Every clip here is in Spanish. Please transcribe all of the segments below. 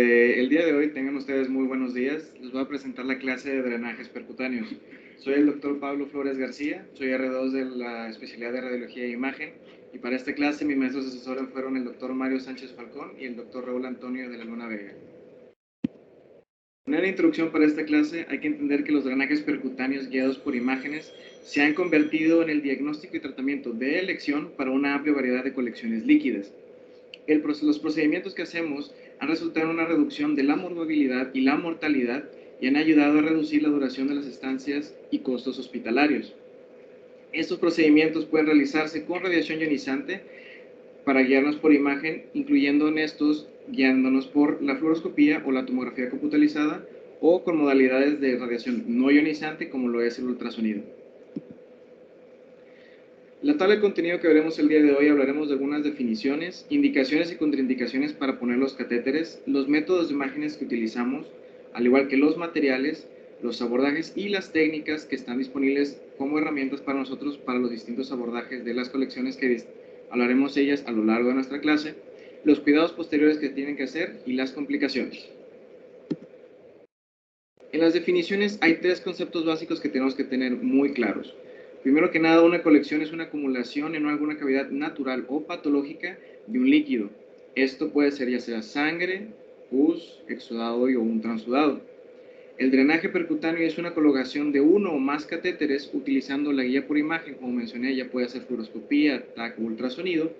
El día de hoy tengan ustedes muy buenos días. Les voy a presentar la clase de drenajes percutáneos. Soy el doctor Pablo Flores García, soy R2 de la especialidad de radiología e imagen, y para esta clase mis maestros asesores fueron el doctor Mario Sánchez Falcón y el doctor Raúl Antonio de la Luna Vega. Una introducción para esta clase: hay que entender que los drenajes percutáneos guiados por imágenes se han convertido en el diagnóstico y tratamiento de elección para una amplia variedad de colecciones líquidas. Los procedimientos que hacemos han resultado en una reducción de la morbilidad y la mortalidad y han ayudado a reducir la duración de las estancias y costos hospitalarios. Estos procedimientos pueden realizarse con radiación ionizante para guiarnos por imagen, incluyendo en estos guiándonos por la fluoroscopía o la tomografía computarizada, o con modalidades de radiación no ionizante como lo es el ultrasonido. La tabla de contenido que veremos el día de hoy hablaremos de algunas definiciones, indicaciones y contraindicaciones para poner los catéteres, los métodos de imágenes que utilizamos, al igual que los materiales, los abordajes y las técnicas que están disponibles como herramientas para nosotros para los distintos abordajes de las colecciones que hablaremos de ellas a lo largo de nuestra clase, los cuidados posteriores que tienen que hacer y las complicaciones. En las definiciones hay tres conceptos básicos que tenemos que tener muy claros. Primero que nada, una colección es una acumulación en alguna cavidad natural o patológica de un líquido. Esto puede ser ya sea sangre, pus, exudado o un transudado. El drenaje percutáneo es una colocación de uno o más catéteres utilizando la guía por imagen, como mencioné, ya puede ser fluoroscopía, TAC o ultrasonido,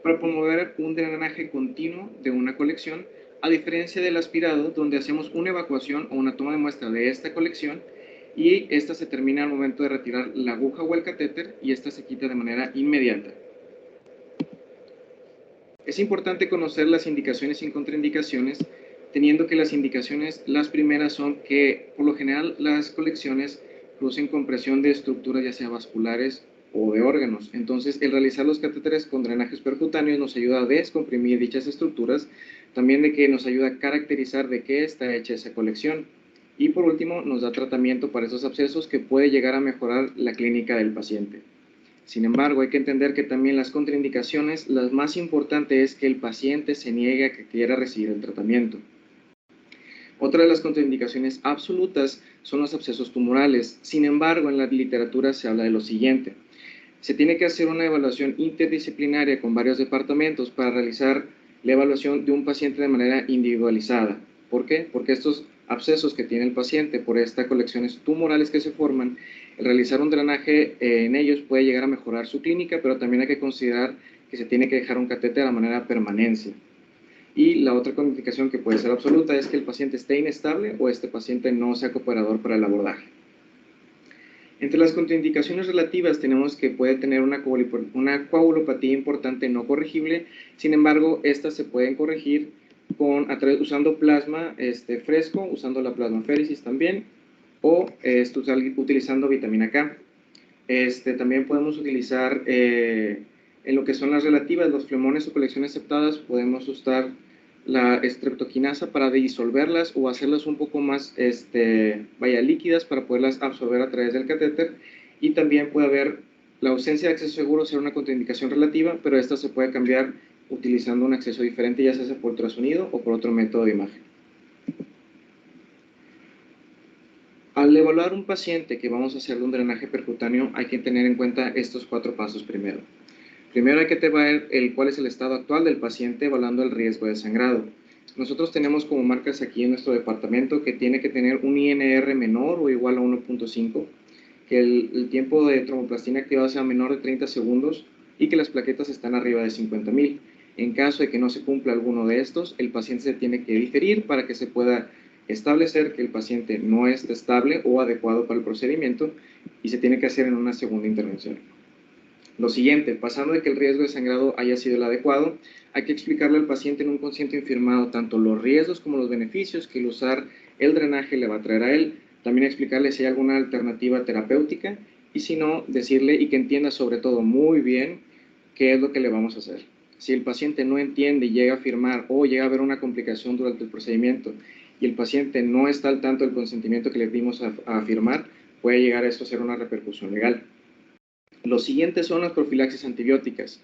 para promover un drenaje continuo de una colección, a diferencia del aspirado, donde hacemos una evacuación o una toma de muestra de esta colección y esta se termina al momento de retirar la aguja o el catéter y esta se quita de manera inmediata. Es importante conocer las indicaciones y contraindicaciones, teniendo que las indicaciones, las primeras son que por lo general las colecciones producen compresión de estructuras ya sea vasculares o de órganos. Entonces, el realizar los catéteres con drenajes percutáneos nos ayuda a descomprimir dichas estructuras, también de que nos ayuda a caracterizar de qué está hecha esa colección. Y por último, nos da tratamiento para esos abscesos que puede llegar a mejorar la clínica del paciente. Sin embargo, hay que entender que también las contraindicaciones, la más importante es que el paciente se niegue a que quiera recibir el tratamiento. Otra de las contraindicaciones absolutas son los abscesos tumorales. Sin embargo, en la literatura se habla de lo siguiente: se tiene que hacer una evaluación interdisciplinaria con varios departamentos para realizar la evaluación de un paciente de manera individualizada. ¿Por qué? Porque estos abscesos que tiene el paciente por estas colecciones tumorales que se forman, el realizar un drenaje en ellos puede llegar a mejorar su clínica, pero también hay que considerar que se tiene que dejar un catéter de manera permanencia. Y la otra contraindicación que puede ser absoluta es que el paciente esté inestable o este paciente no sea cooperador para el abordaje. Entre las contraindicaciones relativas tenemos que puede tener una coagulopatía importante no corregible. Sin embargo, estas se pueden corregir usando plasma fresco, usando la plasmaféresis también, o utilizando vitamina K. También podemos utilizar, en lo que son las relativas, los flemones o colecciones aceptadas, podemos usar la estreptoquinasa para disolverlas o hacerlas un poco más líquidas para poderlas absorber a través del catéter. Y también puede haber la ausencia de acceso seguro, ser una contraindicación relativa, pero esta se puede cambiar utilizando un acceso diferente, ya sea por ultrasonido o por otro método de imagen. Al evaluar un paciente que vamos a hacerle un drenaje percutáneo, hay que tener en cuenta estos 4 pasos primero. Primero hay que ver cuál es el estado actual del paciente, evaluando el riesgo de sangrado. Nosotros tenemos como marcas aquí en nuestro departamento que tiene que tener un INR menor o igual a 1.5, que el tiempo de tromboplastina activada sea menor de 30 segundos y que las plaquetas están arriba de 50,000. En caso de que no se cumpla alguno de estos, el paciente se tiene que diferir para que se pueda establecer que el paciente no está estable o adecuado para el procedimiento y se tiene que hacer en una segunda intervención. Lo siguiente, pasando de que el riesgo de sangrado haya sido el adecuado, hay que explicarle al paciente en un consciente infirmado tanto los riesgos como los beneficios que el usar el drenaje le va a traer a él. También explicarle si hay alguna alternativa terapéutica y si no, decirle y que entienda sobre todo muy bien qué es lo que le vamos a hacer. Si el paciente no entiende y llega a afirmar o llega a haber una complicación durante el procedimiento y el paciente no está al tanto del consentimiento que le dimos a afirmar, puede llegar a esto a ser una repercusión legal. Los siguientes son las profilaxis antibióticas.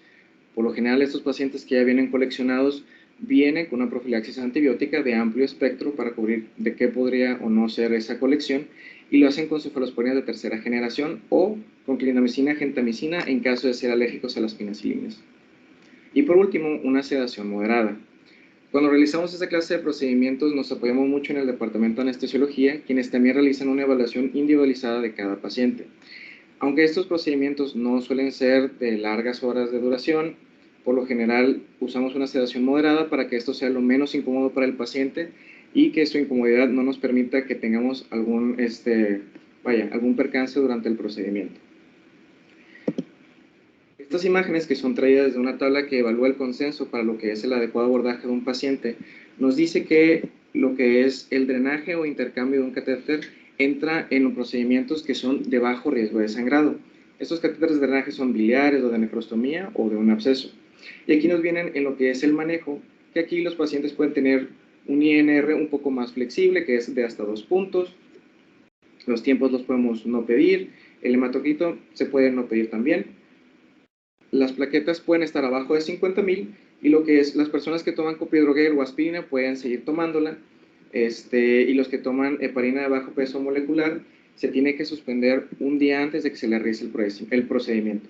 Por lo general, estos pacientes que ya vienen coleccionados viene con una profilaxis antibiótica de amplio espectro para cubrir de qué podría o no ser esa colección, y lo hacen con cefalosporinas de tercera generación o con clindamicina, gentamicina en caso de ser alérgicos a las penicilinas. Y por último, una sedación moderada. Cuando realizamos esta clase de procedimientos nos apoyamos mucho en el departamento de anestesiología, quienes también realizan una evaluación individualizada de cada paciente. Aunque estos procedimientos no suelen ser de largas horas de duración, por lo general usamos una sedación moderada para que esto sea lo menos incómodo para el paciente y que su incomodidad no nos permita que tengamos algún percance durante el procedimiento. Estas imágenes, que son traídas de una tabla que evalúa el consenso para lo que es el adecuado abordaje de un paciente, nos dice que lo que es el drenaje o intercambio de un catéter entra en los procedimientos que son de bajo riesgo de sangrado. Estos catéteres de drenaje son biliares o de nefrostomía o de un absceso. Y aquí nos vienen en lo que es el manejo, que aquí los pacientes pueden tener un INR un poco más flexible, que es de hasta 2 puntos. Los tiempos los podemos no pedir. El hematocrito se puede no pedir también. Las plaquetas pueden estar abajo de 50,000 y lo que es las personas que toman clopidogrel o aspirina pueden seguir tomándola, y los que toman heparina de bajo peso molecular se tiene que suspender un día antes de que se le realice el procedimiento.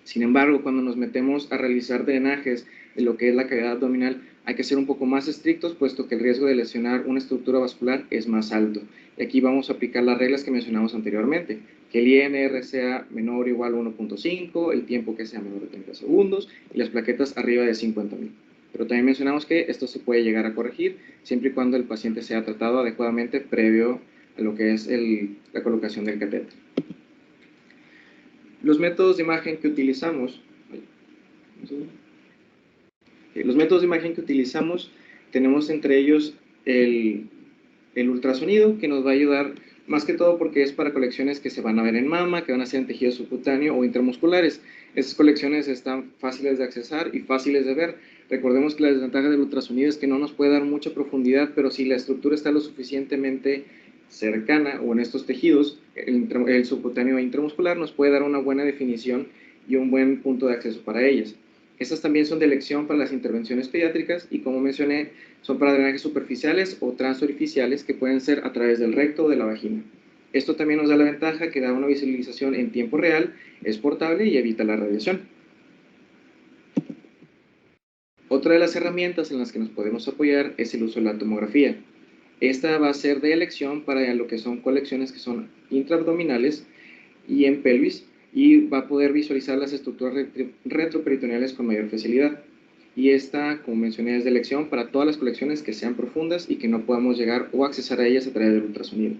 Sin embargo, cuando nos metemos a realizar drenajes en lo que es la cavidad abdominal, hay que ser un poco más estrictos, puesto que el riesgo de lesionar una estructura vascular es más alto. Y aquí vamos a aplicar las reglas que mencionamos anteriormente, que el INR sea menor o igual a 1.5, el tiempo que sea menor de 30 segundos y las plaquetas arriba de 50,000. Pero también mencionamos que esto se puede llegar a corregir siempre y cuando el paciente sea tratado adecuadamente previo a lo que es la colocación del catéter. Los métodos de imagen que utilizamos, tenemos entre ellos el ultrasonido, que nos va a ayudar más que todo porque es para colecciones que se van a ver en mama, que van a ser en tejido subcutáneo o intramusculares. Estas colecciones están fáciles de accesar y fáciles de ver. Recordemos que la desventaja del ultrasonido es que no nos puede dar mucha profundidad, pero si la estructura está lo suficientemente cercana o en estos tejidos, el subcutáneo e intramuscular nos puede dar una buena definición y un buen punto de acceso para ellas. Estas también son de elección para las intervenciones pediátricas y, como mencioné, son para drenajes superficiales o transorificiales que pueden ser a través del recto o de la vagina. Esto también nos da la ventaja que da una visualización en tiempo real, es portable y evita la radiación. Otra de las herramientas en las que nos podemos apoyar es el uso de la tomografía. Esta va a ser de elección para lo que son colecciones que son intraabdominales y en pelvis, y va a poder visualizar las estructuras retroperitoneales con mayor facilidad. Y esta, como mencioné, es de elección para todas las colecciones que sean profundas y que no podamos llegar o accesar a ellas a través del ultrasonido.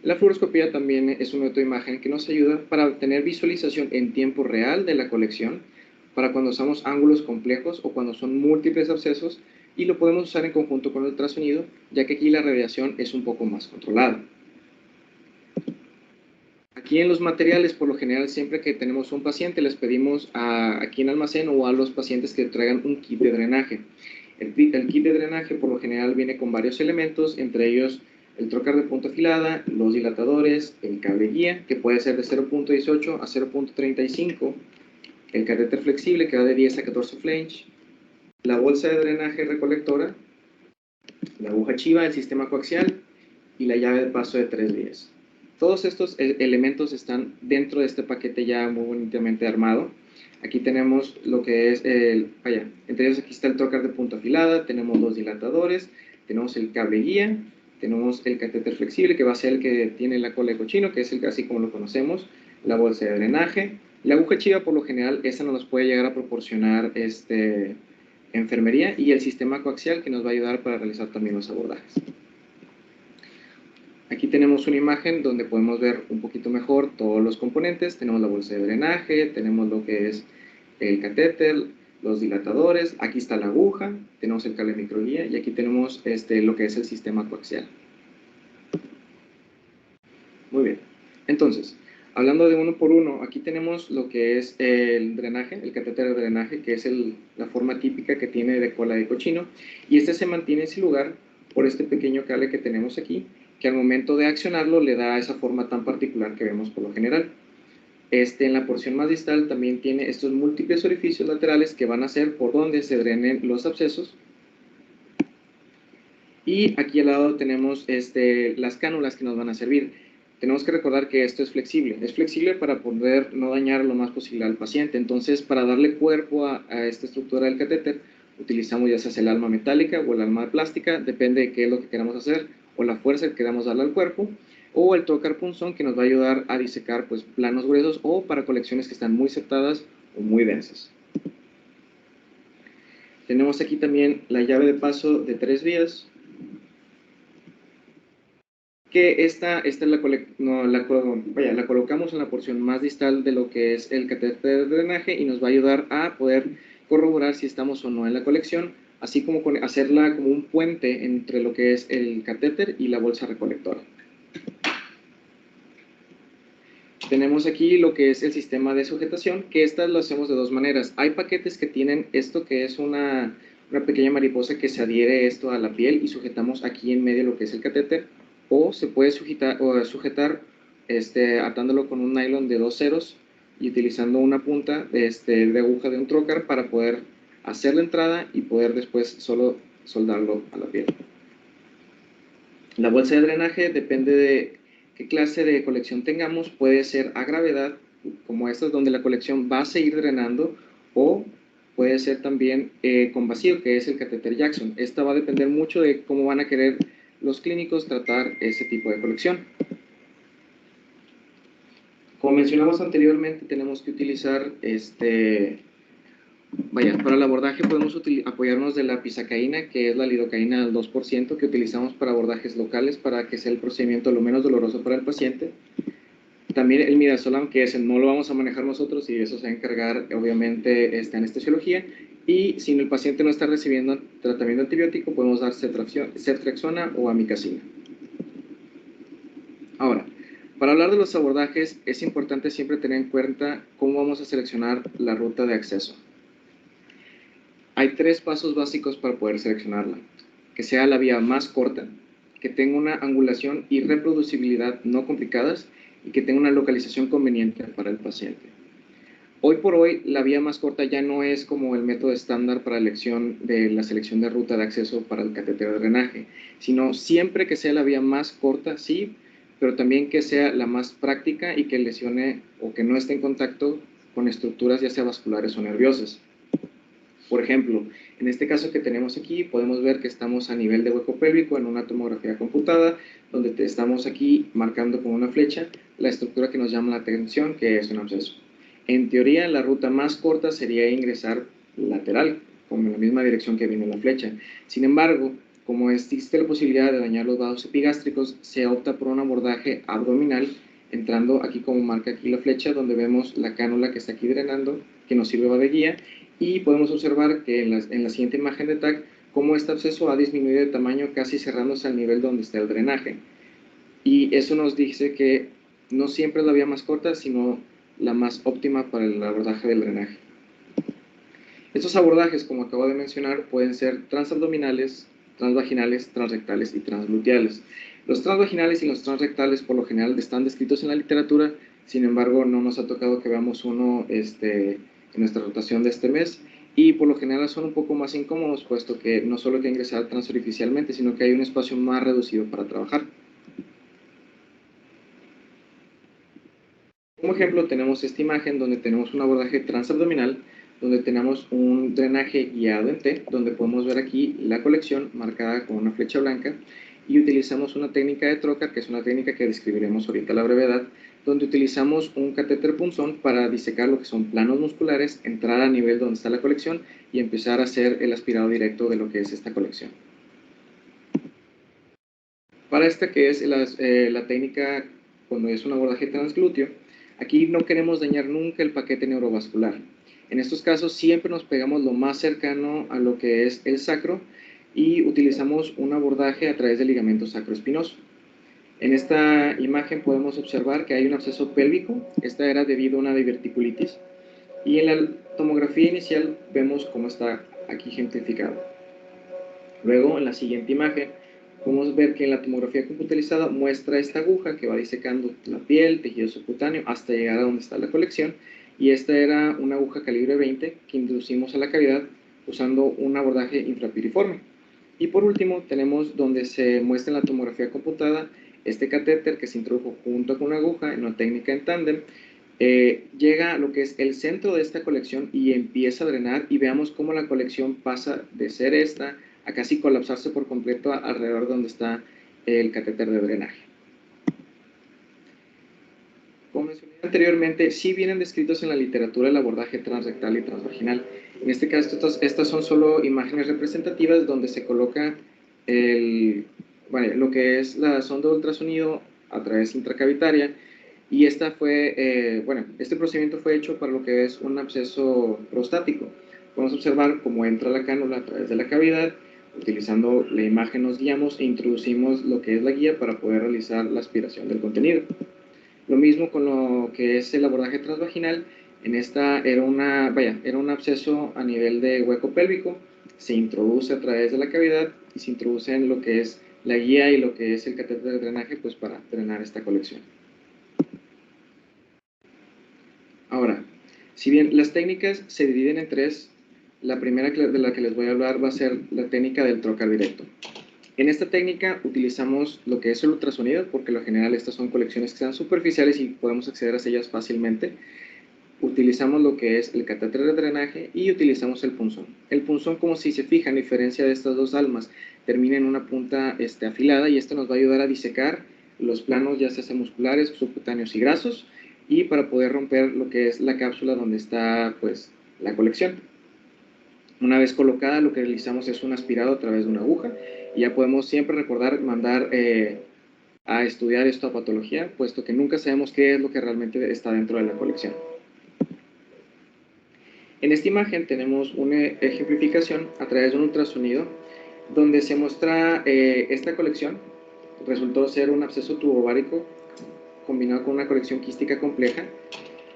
La fluoroscopía también es un método de imagen que nos ayuda para obtener visualización en tiempo real de la colección, para cuando usamos ángulos complejos o cuando son múltiples abscesos, y lo podemos usar en conjunto con el ultrasonido, ya que aquí la radiación es un poco más controlada. Aquí en los materiales, por lo general, siempre que tenemos un paciente, les pedimos aquí en almacén o a los pacientes que traigan un kit de drenaje. El kit de drenaje, por lo general, viene con varios elementos, entre ellos el trocar de punta afilada, los dilatadores, el cable guía, que puede ser de 0.18 a 0.35, el catéter flexible, que va de 10 a 14 flange, la bolsa de drenaje recolectora, la aguja chiva, el sistema coaxial y la llave de paso de 3 vías. Todos estos elementos están dentro de este paquete ya muy bonitamente armado. Aquí tenemos lo que es entre ellos aquí está el trocar de punta afilada, tenemos los dilatadores, tenemos el cable guía, tenemos el catéter flexible, que va a ser el que tiene la cola de cochino, que es el así como lo conocemos, la bolsa de drenaje. La aguja chiva, por lo general, esa nos puede llegar a proporcionar enfermería, y el sistema coaxial, que nos va a ayudar para realizar también los abordajes. Aquí tenemos una imagen donde podemos ver un poquito mejor todos los componentes. Tenemos la bolsa de drenaje, tenemos lo que es el catéter, los dilatadores, aquí está la aguja, tenemos el cable microguía y aquí tenemos lo que es el sistema coaxial. Muy bien, entonces, hablando de uno por uno, aquí tenemos lo que es el drenaje, el catéter de drenaje, que es la forma típica que tiene de cola de cochino, y se mantiene en ese lugar por este pequeño cable que tenemos aquí, que al momento de accionarlo le da esa forma tan particular que vemos por lo general. En la porción más distal también tiene estos múltiples orificios laterales que van a ser por donde se drenen los abscesos. Y aquí al lado tenemos las cánulas que nos van a servir. Tenemos que recordar que esto es flexible para poder no dañar lo más posible al paciente. Entonces, para darle cuerpo a esta estructura del catéter, utilizamos ya sea el alma metálica o el alma plástica, depende de qué es lo que queramos hacer, o la fuerza que queramos darle al cuerpo, o el trocar punzón, que nos va a ayudar a disecar pues, planos gruesos o para colecciones que están muy septadas o muy densas. Tenemos aquí también la llave de paso de 3 vías, que esta la colocamos en la porción más distal de lo que es el catéter de drenaje y nos va a ayudar a poder corroborar si estamos o no en la colección, así como hacerla como un puente entre lo que es el catéter y la bolsa recolectora. Tenemos aquí lo que es el sistema de sujetación, que estas lo hacemos de dos maneras. Hay paquetes que tienen esto que es una pequeña mariposa que se adhiere esto a la piel y sujetamos aquí en medio lo que es el catéter, o se puede sujetar atándolo con un nylon de 2 ceros y utilizando una punta de aguja de un trocar para poder hacer la entrada y poder después solo soldarlo a la piel. La bolsa de drenaje depende de qué clase de colección tengamos, puede ser a gravedad, como estas donde la colección va a seguir drenando, o puede ser también con vacío, que es el catéter Jackson. Esta va a depender mucho de cómo van a querer los clínicos tratar ese tipo de colección. Como mencionamos anteriormente, tenemos que utilizar para el abordaje podemos apoyarnos de la pisacaína, que es la lidocaína al 2%, que utilizamos para abordajes locales para que sea el procedimiento lo menos doloroso para el paciente. También el midazolam, que ese no lo vamos a manejar nosotros y eso se va a encargar obviamente anestesiología. Y si el paciente no está recibiendo tratamiento antibiótico, podemos dar ceftriaxona o amikacina. Ahora, para hablar de los abordajes, es importante siempre tener en cuenta cómo vamos a seleccionar la ruta de acceso. Hay 3 pasos básicos para poder seleccionarla. Que sea la vía más corta, que tenga una angulación y reproducibilidad no complicadas y que tenga una localización conveniente para el paciente. Hoy por hoy, la vía más corta ya no es como el método estándar para la selección de ruta de acceso para el catéter de drenaje, sino siempre que sea la vía más corta, sí, pero también que sea la más práctica y que lesione o que no esté en contacto con estructuras ya sea vasculares o nerviosas. Por ejemplo, en este caso que tenemos aquí, podemos ver que estamos a nivel de hueco pélvico en una tomografía computada, donde estamos aquí marcando con una flecha la estructura que nos llama la atención, que es un absceso. En teoría, la ruta más corta sería ingresar lateral, como en la misma dirección que viene la flecha. Sin embargo, como existe la posibilidad de dañar los vasos epigástricos, se opta por un abordaje abdominal, entrando aquí como marca aquí la flecha, donde vemos la cánula que está aquí drenando, que nos sirve de guía, y podemos observar que en la siguiente imagen de TAC, cómo este absceso ha disminuido de tamaño casi cerrándose al nivel donde está el drenaje. Y eso nos dice que no siempre es la vía más corta, sino la más óptima para el abordaje del drenaje. Estos abordajes, como acabo de mencionar, pueden ser transabdominales, transvaginales, transrectales y transgluteales. Los transvaginales y los transrectales por lo general están descritos en la literatura, sin embargo no nos ha tocado que veamos uno en nuestra rotación de este mes, y por lo general son un poco más incómodos, puesto que no solo hay que ingresar transorificialmente, sino que hay un espacio más reducido para trabajar. Como ejemplo tenemos esta imagen donde tenemos un abordaje transabdominal, donde tenemos un drenaje guiado en T, donde podemos ver aquí la colección marcada con una flecha blanca, y utilizamos una técnica de trocar, que es una técnica que describiremos ahorita a la brevedad, donde utilizamos un catéter punzón para disecar lo que son planos musculares, entrar a nivel donde está la colección y empezar a hacer el aspirado directo de lo que es esta colección. Para esta que es la técnica cuando es un abordaje transglúteo, aquí no queremos dañar nunca el paquete neurovascular. En estos casos siempre nos pegamos lo más cercano a lo que es el sacro y utilizamos un abordaje a través del ligamento sacroespinoso. En esta imagen podemos observar que hay un absceso pélvico, esta era debido a una diverticulitis, y en la tomografía inicial vemos cómo está aquí gentrificado. Luego, en la siguiente imagen, Podemos ver que en la tomografía computarizada muestra esta aguja que va disecando la piel, tejido subcutáneo, hasta llegar a donde está la colección. Y esta era una aguja calibre 20 que introducimos a la cavidad usando un abordaje infrapiriforme. Y por último, tenemos donde se muestra en la tomografía computada este catéter que se introdujo junto con una aguja en una técnica en tándem. Llega a lo que es el centro de esta colección y empieza a drenar, y veamos cómo la colección pasa de ser esta a casi colapsarse por completo alrededor de donde está el catéter de drenaje. Como mencioné anteriormente, sí vienen descritos en la literatura el abordaje transrectal y transvaginal. En este caso, estas son solo imágenes representativas donde se coloca lo que es la sonda de ultrasonido a través intracavitaria, y este procedimiento fue hecho para lo que es un absceso prostático. Podemos observar cómo entra la cánula a través de la cavidad. Utilizando la imagen nos guiamos e introducimos lo que es la guía para poder realizar la aspiración del contenido. Lo mismo con lo que es el abordaje transvaginal. En esta era un absceso a nivel de hueco pélvico, se introduce a través de la cavidad y se introduce en lo que es la guía y lo que es el catéter de drenaje, pues para drenar esta colección. Ahora, si bien las técnicas se dividen en tres, la primera de la que les voy a hablar va a ser la técnica del trocar directo. En esta técnica utilizamos lo que es el ultrasonido, porque en lo general estas son colecciones que sean superficiales y podemos acceder a ellas fácilmente. Utilizamos lo que es el catéter de drenaje y utilizamos el punzón. El punzón, como si se fijan, a diferencia de estas dos almas, termina en una punta afilada, y esto nos va a ayudar a disecar los planos ya sea musculares, subcutáneos y grasos, y para poder romper lo que es la cápsula donde está pues la colección. Una vez colocada, lo que realizamos es un aspirado a través de una aguja, y ya podemos siempre recordar mandar a estudiar esto a patología, puesto que nunca sabemos qué es lo que realmente está dentro de la colección. En esta imagen tenemos una ejemplificación a través de un ultrasonido donde se muestra esta colección. Resultó ser un absceso tubovárico combinado con una colección quística compleja,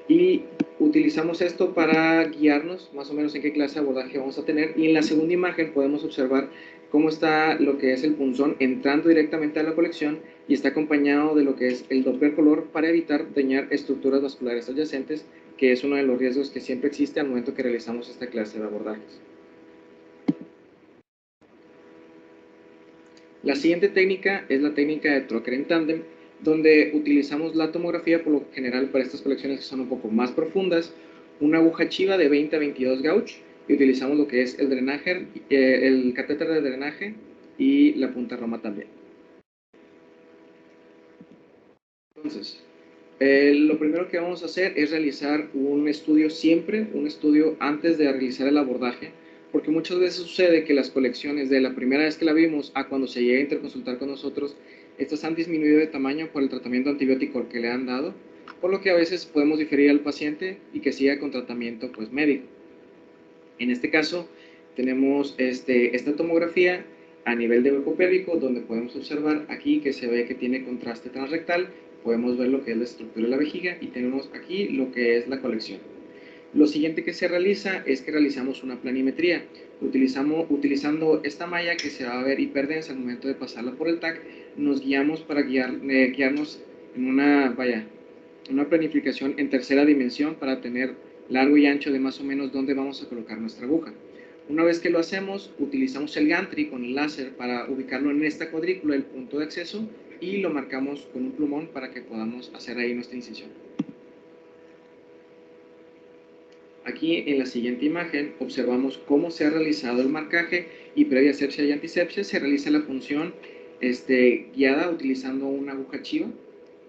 y utilizamos esto para guiarnos más o menos en qué clase de abordaje vamos a tener. Y en la segunda imagen podemos observar cómo está lo que es el punzón entrando directamente a la colección, y está acompañado de lo que es el Doppler color para evitar dañar estructuras vasculares adyacentes, que es uno de los riesgos que siempre existe al momento que realizamos esta clase de abordajes. La siguiente técnica es la técnica de trocar en tándem, donde utilizamos la tomografía por lo general para estas colecciones que son un poco más profundas, una aguja chiva de 20 a 22 gauge, y utilizamos lo que es el drenaje, el catéter de drenaje y la punta roma también. Entonces, lo primero que vamos a hacer es realizar un estudio antes de realizar el abordaje, porque muchas veces sucede que las colecciones de la primera vez que la vimos a cuando se llega a interconsultar con nosotros, estas han disminuido de tamaño por el tratamiento antibiótico que le han dado, por lo que a veces podemos diferir al paciente y que siga con tratamiento pues médico. En este caso tenemos esta tomografía a nivel de hueco pélvico, donde podemos observar aquí que se ve que tiene contraste transrectal. Podemos ver lo que es la estructura de la vejiga, y tenemos aquí lo que es la colección. Lo siguiente que se realiza es que realizamos una planimetría. Utilizando esta malla que se va a ver hiperdensa al momento de pasarla por el TAC, nos guiamos para guiarnos en una planificación en tercera dimensión para tener largo y ancho de más o menos dónde vamos a colocar nuestra aguja. Una vez que lo hacemos, utilizamos el gantry con el láser para ubicarlo en esta cuadrícula, el punto de acceso, y lo marcamos con un plumón para que podamos hacer ahí nuestra incisión. Aquí en la siguiente imagen observamos cómo se ha realizado el marcaje, y previa asepsia y antisepsia se realiza la punción guiada utilizando una aguja chiva.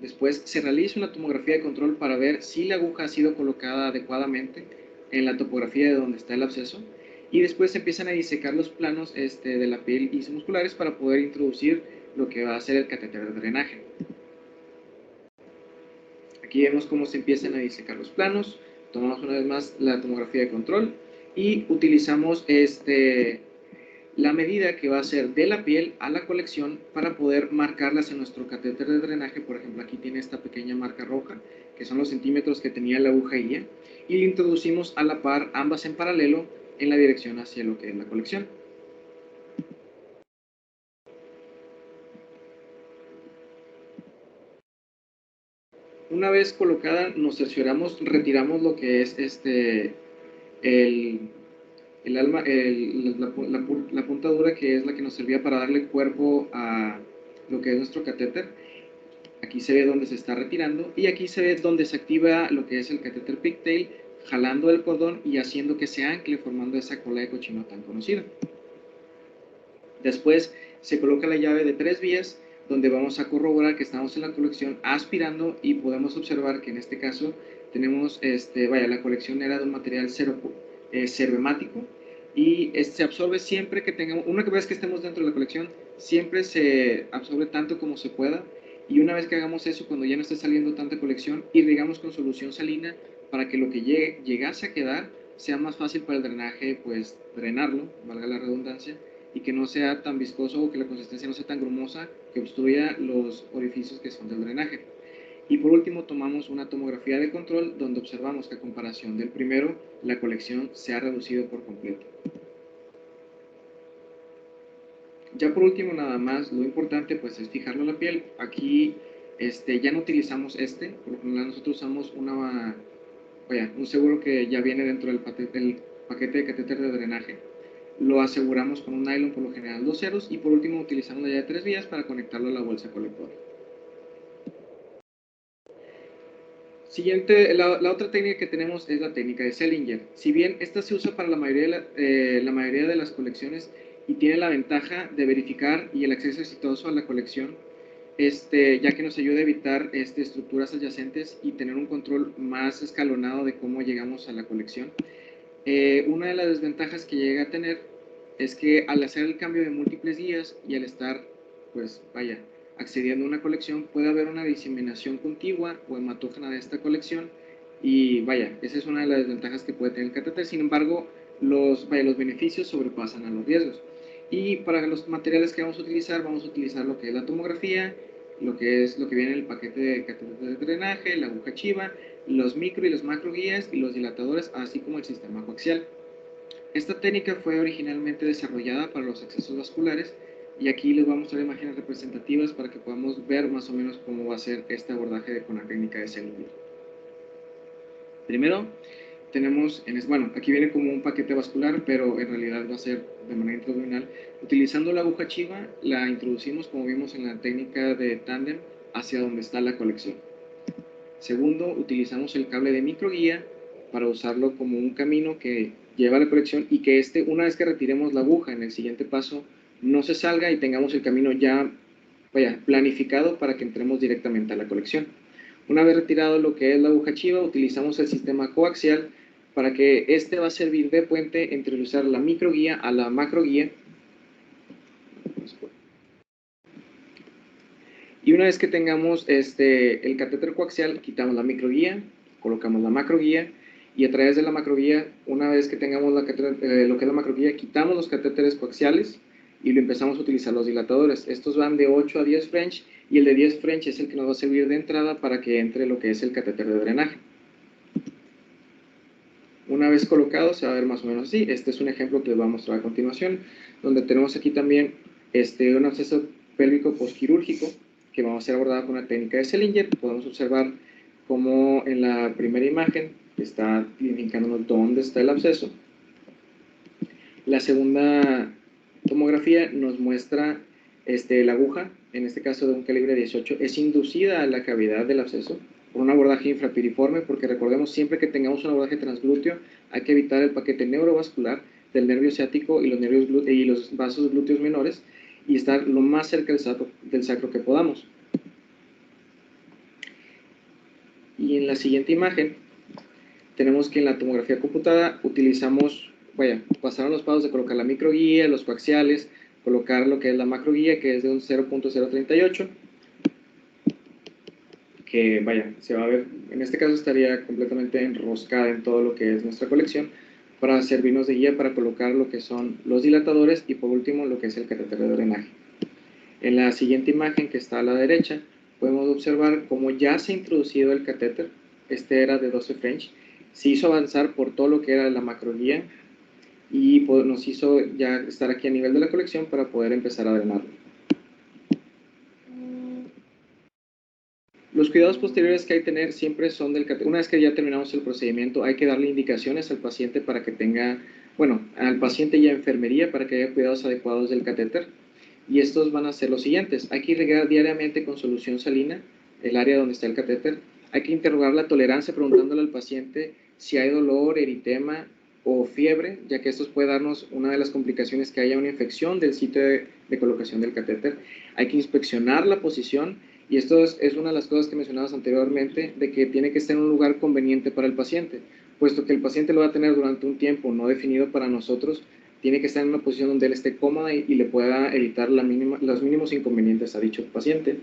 Después se realiza una tomografía de control para ver si la aguja ha sido colocada adecuadamente en la topografía de donde está el absceso, y después se empiezan a disecar los planos de la piel y musculares para poder introducir lo que va a ser el catéter de drenaje. Aquí vemos cómo se empiezan a disecar los planos. Tomamos una vez más la tomografía de control y utilizamos la medida que va a ser de la piel a la colección para poder marcarlas en nuestro catéter de drenaje. Por ejemplo, aquí tiene esta pequeña marca roja, que son los centímetros que tenía la aguja guía, y le introducimos a la par, ambas en paralelo, en la dirección hacia lo que es la colección. Una vez colocada, nos cercioramos, retiramos lo que es el, la puntadura, que es la que nos servía para darle cuerpo a lo que es nuestro catéter. Aquí se ve donde se está retirando y aquí se ve donde se activa lo que es el catéter pigtail, jalando el cordón y haciendo que se ancle, formando esa cola de cochino tan conocida. Después se coloca la llave de 3 vías, donde vamos a corroborar que estamos en la colección aspirando, y podemos observar que en este caso tenemos, la colección era de un material cervemático, y se absorbe siempre que tengamos, una vez que estemos dentro de la colección, siempre se absorbe tanto como se pueda, y una vez que hagamos eso, cuando ya no esté saliendo tanta colección, irrigamos con solución salina para que lo que llegase a quedar sea más fácil para el drenaje, pues drenarlo, valga la redundancia, y que no sea tan viscoso o que la consistencia no sea tan grumosa que obstruya los orificios que son del drenaje. Y por último, tomamos una tomografía de control donde observamos que a comparación del primero, la colección se ha reducido por completo. Ya por último, nada más, lo importante pues es fijarlo a la piel. Aquí ya no utilizamos por lo general nosotros usamos un seguro que ya viene dentro del paquete de catéter de drenaje. Lo aseguramos con un nylon, por lo general 2 ceros, y por último utilizamos la llave de 3 vías para conectarlo a la bolsa colectora. Siguiente, la otra técnica que tenemos es la técnica de Selinger. Si bien esta se usa para la mayoría de las colecciones y tiene la ventaja de verificar y el acceso exitoso a la colección, ya que nos ayuda a evitar estructuras adyacentes y tener un control más escalonado de cómo llegamos a la colección. Una de las desventajas que llega a tener es que al hacer el cambio de múltiples guías y al estar, accediendo a una colección, puede haber una diseminación contigua o hematógena de esta colección, y esa es una de las desventajas que puede tener el catéter. Sin embargo, los beneficios sobrepasan a los riesgos. Y para los materiales que vamos a utilizar lo que es la tomografía, lo que viene en el paquete de catéter de drenaje, la aguja chiva, los micro y los macro guías y los dilatadores, así como el sistema coaxial. Esta técnica fue originalmente desarrollada para los accesos vasculares, y aquí les voy a mostrar imágenes representativas para que podamos ver más o menos cómo va a ser este abordaje con la técnica de Selinger. Primero, tenemos, aquí viene como un paquete vascular, pero en realidad va a ser de manera intraabdominal. Utilizando la aguja chiva, la introducimos, como vimos en la técnica de tándem, hacia donde está la colección. Segundo, utilizamos el cable de microguía para usarlo como un camino que lleva a la colección, y que una vez que retiremos la aguja en el siguiente paso, no se salga y tengamos el camino ya planificado para que entremos directamente a la colección. Una vez retirado lo que es la aguja chiva, utilizamos el sistema coaxial para que va a servir de puente entre usar la microguía a la macroguía. Y una vez que tengamos el catéter coaxial, quitamos la microguía, colocamos la macroguía, y a través de la macroguía, una vez que tengamos lo que es la macroguía, quitamos los catéteres coaxiales y lo empezamos a utilizar los dilatadores. Estos van de 8 a 10 French, y el de 10 French es el que nos va a servir de entrada para que entre lo que es el catéter de drenaje. Una vez colocado, se va a ver más o menos así. Este es un ejemplo que les voy a mostrar a continuación, donde tenemos aquí también un acceso pélvico postquirúrgico que vamos a ser abordado con la técnica de Selinger. Podemos observar cómo en la primera imagen está indicándonos dónde está el absceso. La segunda tomografía nos muestra la aguja, en este caso de un calibre 18, es inducida a la cavidad del absceso por un abordaje infrapiriforme, porque recordemos, siempre que tengamos un abordaje transglúteo, hay que evitar el paquete neurovascular del nervio ciático y los vasos glúteos menores, y estar lo más cerca del sacro que podamos. Y en la siguiente imagen tenemos que en la tomografía computada utilizamos, pasaron los pasos de colocar la microguía, los coaxiales, colocar lo que es la macroguía, que es de un 0.038, que se va a ver, en este caso estaría completamente enroscada en todo lo que es nuestra colección, para servirnos de guía para colocar lo que son los dilatadores y por último lo que es el catéter de drenaje. En la siguiente imagen, que está a la derecha, podemos observar cómo ya se ha introducido el catéter. Era de 12 French, se hizo avanzar por todo lo que era la macroguía y nos hizo ya estar aquí a nivel de la colección para poder empezar a drenarlo. Los cuidados posteriores que hay que tener siempre son una vez que ya terminamos el procedimiento, hay que darle indicaciones al paciente para que tenga, bueno, al paciente y a enfermería para que haya cuidados adecuados del catéter. Y estos van a ser los siguientes. Hay que irrigar diariamente con solución salina el área donde está el catéter. Hay que interrogar la tolerancia preguntándole al paciente si hay dolor, eritema o fiebre, ya que esto puede darnos una de las complicaciones que haya una infección del sitio de colocación del catéter. Hay que inspeccionar la posición y esto es una de las cosas que mencionabas anteriormente, de que tiene que estar en un lugar conveniente para el paciente, puesto que el paciente lo va a tener durante un tiempo no definido para nosotros. Tiene que estar en una posición donde él esté cómoda y le pueda evitar los mínimos inconvenientes a dicho paciente.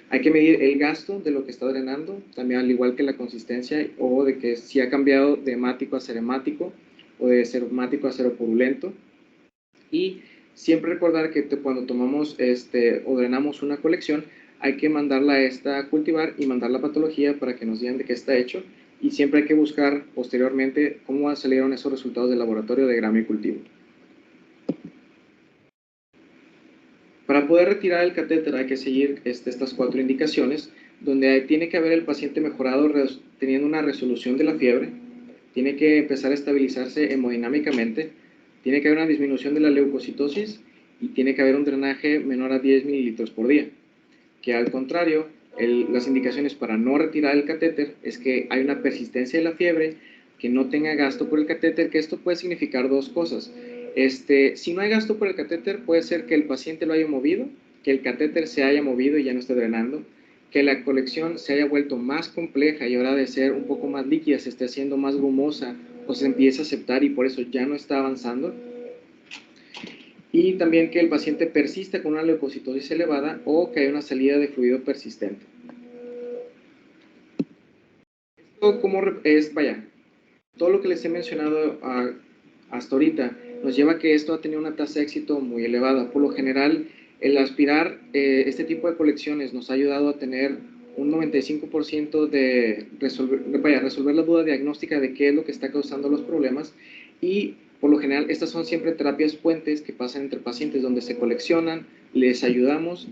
Hay que medir el gasto de lo que está drenando, también al igual que la consistencia, o de que si ha cambiado de hemático a seremático, o de seromático a seropurulento. Y siempre recordar que cuando tomamos o drenamos una colección, hay que mandarla a cultivar y mandar la patología para que nos digan de qué está hecho. Y siempre hay que buscar posteriormente cómo salieron esos resultados del laboratorio de gramo y cultivo. Para poder retirar el catéter hay que seguir estas 4 indicaciones, donde tiene que haber el paciente mejorado teniendo una resolución de la fiebre, tiene que empezar a estabilizarse hemodinámicamente, tiene que haber una disminución de la leucocitosis y tiene que haber un drenaje menor a 10 mililitros por día. Que al contrario, las indicaciones para no retirar el catéter es que hay una persistencia de la fiebre, que no tenga gasto por el catéter, que esto puede significar 2 cosas. Si no hay gasto por el catéter, puede ser que el paciente lo haya movido, que el catéter se haya movido y ya no esté drenando, que la colección se haya vuelto más compleja y ahora de ser un poco más líquida se esté haciendo más gomosa o se empiece a aceptar y por eso ya no está avanzando. Y también que el paciente persista con una leucocitosis elevada o que haya una salida de fluido persistente. Esto como es, vaya, todo lo que les he mencionado hasta ahorita nos lleva a que esto ha tenido una tasa de éxito muy elevada. Por lo general, el aspirar este tipo de colecciones nos ha ayudado a tener un 95% de resolver la duda diagnóstica de qué es lo que está causando los problemas y por lo general estas son siempre terapias puentes que pasan entre pacientes donde se coleccionan, les ayudamos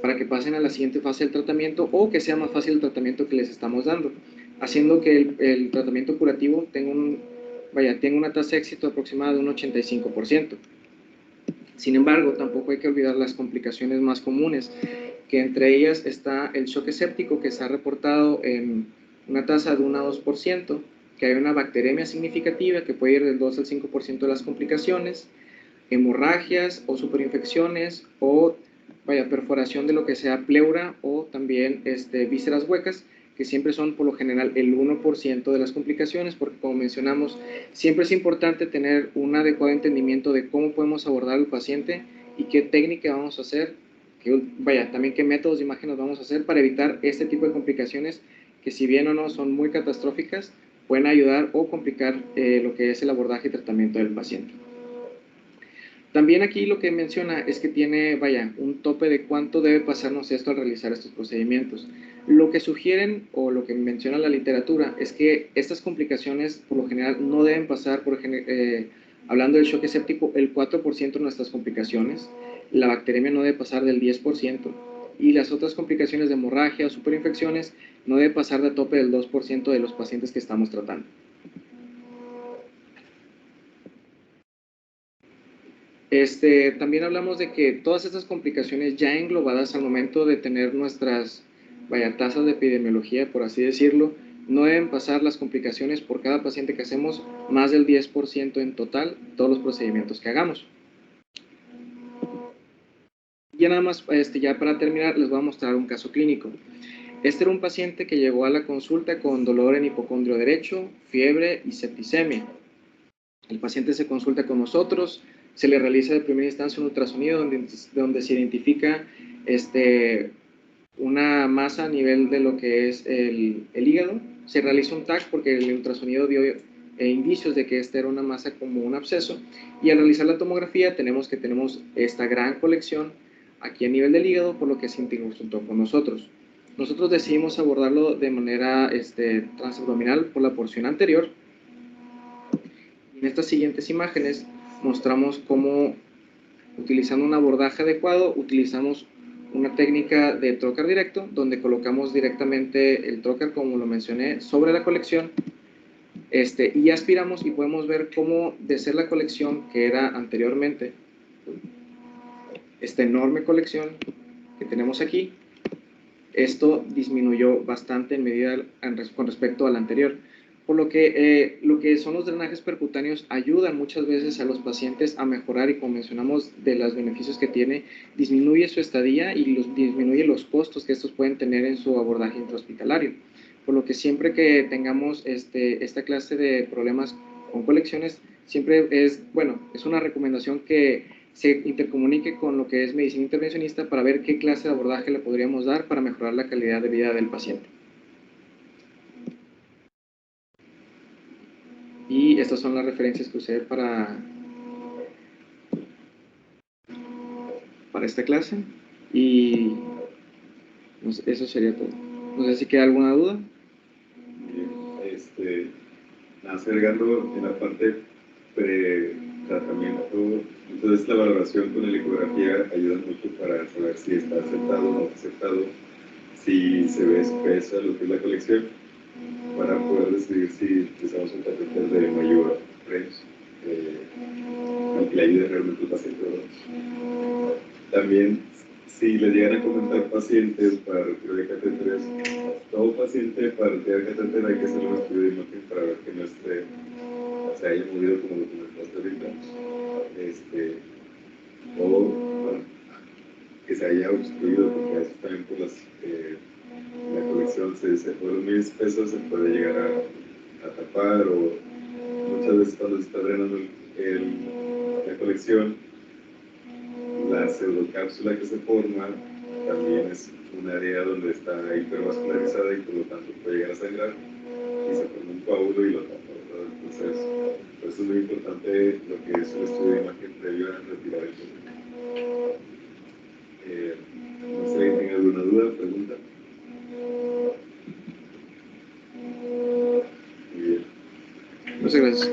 para que pasen a la siguiente fase del tratamiento o que sea más fácil el tratamiento que les estamos dando, haciendo que el tratamiento curativo tenga una tasa de éxito aproximada de un 85%. Sin embargo, tampoco hay que olvidar las complicaciones más comunes, que entre ellas está el shock eséptico, que se ha reportado en una tasa de 1 a 2%, que hay una bacteremia significativa que puede ir del 2 al 5% de las complicaciones, hemorragias o superinfecciones o perforación de lo que sea pleura o también vísceras huecas, que siempre son por lo general el 1% de las complicaciones, porque como mencionamos, siempre es importante tener un adecuado entendimiento de cómo podemos abordar al paciente y qué técnica vamos a hacer, también qué métodos de imágenes vamos a hacer para evitar este tipo de complicaciones que si bien o no son muy catastróficas, pueden ayudar o complicar lo que es el abordaje y tratamiento del paciente. También aquí lo que menciona es que tiene, un tope de cuánto debe pasarnos esto al realizar estos procedimientos. Lo que sugieren o lo que menciona la literatura es que estas complicaciones por lo general no deben pasar, hablando del shock eséptico, el 4% de nuestras complicaciones, la bacteremia no debe pasar del 10% y las otras complicaciones de hemorragia o superinfecciones no debe pasar de tope del 2% de los pacientes que estamos tratando. También hablamos de que todas estas complicaciones ya englobadas al momento de tener nuestras tasas de epidemiología, por así decirlo, no deben pasar las complicaciones por cada paciente que hacemos más del 10% en total, todos los procedimientos que hagamos. Ya nada más, ya para terminar, les voy a mostrar un caso clínico. Este era un paciente que llegó a la consulta con dolor en hipocondrio derecho, fiebre y septicemia. El paciente se consulta con nosotros, se le realiza de primera instancia un ultrasonido donde se identifica una masa a nivel de lo que es el hígado. Se realiza un TAC porque el ultrasonido dio indicios de que esta era una masa como un absceso y al realizar la tomografía tenemos esta gran colección aquí a nivel del hígado, por lo que se consultó con nosotros. Nosotros decidimos abordarlo de manera transabdominal por la porción anterior. En estas siguientes imágenes mostramos cómo, utilizando un abordaje adecuado, utilizamos una técnica de trocar directo, donde colocamos directamente el trocar, como lo mencioné, sobre la colección, y aspiramos y podemos ver cómo de ser la colección que era anteriormente, esta enorme colección que tenemos aquí, esto disminuyó bastante en medida con respecto al anterior. Por lo que son los drenajes percutáneos ayudan muchas veces a los pacientes a mejorar, y como mencionamos de los beneficios que tiene, disminuye su estadía y disminuye los costos que estos pueden tener en su abordaje intrahospitalario. Por lo que siempre que tengamos esta clase de problemas con colecciones, siempre es, bueno, es una recomendación que se intercomunique con lo que es medicina intervencionista para ver qué clase de abordaje le podríamos dar para mejorar la calidad de vida del paciente. Y estas son las referencias que usé para esta clase. Y pues, eso sería todo. No sé si queda alguna duda. Bien, agregando en la parte pre-tratamiento, entonces la valoración con la ecografía ayuda mucho para saber si está aceptado o no aceptado, si se ve espesa lo que es la colección, para poder decidir si utilizamos un catéter de mayor range, que le ayude realmente al paciente. También, si le llegan a comentar pacientes para retiro de catéteres, todo paciente para retirar catéter hay que hacer un estudio de imagen para ver que no se haya movido como lo comentaste ahorita, o bueno, que se haya obstruido, porque a veces también por la colección por los muy espesos se puede llegar a tapar, o muchas veces cuando se está drenando la colección, la pseudocápsula que se forma también es un área donde está hipervascularizada y por lo tanto puede llegar a sangrar y se forma un coágulo y lo tapa, ¿verdad? Entonces, por eso es muy importante lo que es un estudio de imagen previo a retirar el colección. No sé si tiene alguna duda, pregunta. Muy bien. Muchas gracias.